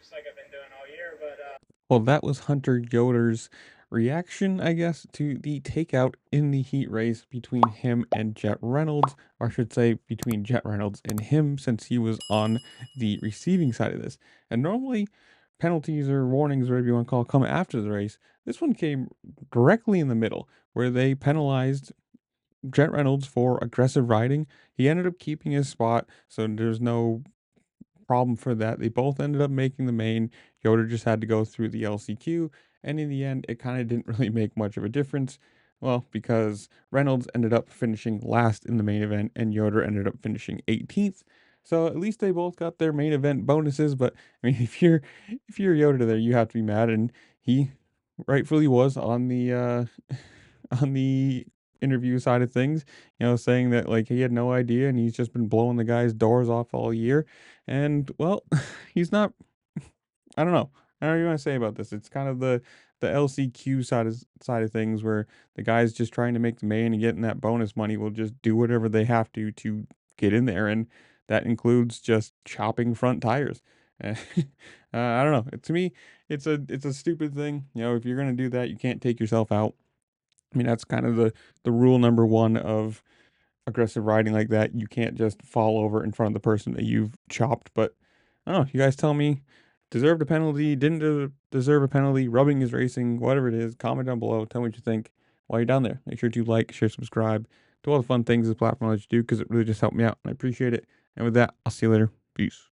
just like I've been doing all year. But Well, that was Hunter Yoder's reaction, I guess, to the takeout in the heat race between him and Jett Reynolds, or I should say between Jett Reynolds and him, since he was on the receiving side of this. And normally, penalties or warnings, whatever you want to call it, come after the race. This one came directly in the middle, where they penalized Jett Reynolds for aggressive riding. He ended up keeping his spot, so there's no problem for that. They both ended up making the main. Yoder just had to go through the LCQ, and in the end, it kind of didn't really make much of a difference. Well, because Reynolds ended up finishing last in the main event, and Yoder ended up finishing 18th. So at least they both got their main event bonuses. But I mean, if you're Yoder there, you have to be mad, and he rightfully was on the on the interview side of things, saying that like he had no idea and he's just been blowing the guy's doors off all year. And well, he's not. I don't know. I don't know what you want to say about this. It's kind of the LCQ side of things where the guys just trying to make the main and getting that bonus money will just do whatever they have to get in there, and that includes just chopping front tires. I don't know. To me, it's a stupid thing. If you're gonna do that, you can't take yourself out. I mean, that's kind of the rule number one of aggressive riding like that. You can't just fall over in front of the person that you've chopped. But I don't know. You guys tell me, deserved a penalty, didn't deserve a penalty, rubbing is racing, whatever it is. Comment down below. Tell me what you think. While you're down there, make sure to like, share, subscribe, do all the fun things this platform lets you do because it really just helped me out and I appreciate it. And with that, I'll see you later. Peace.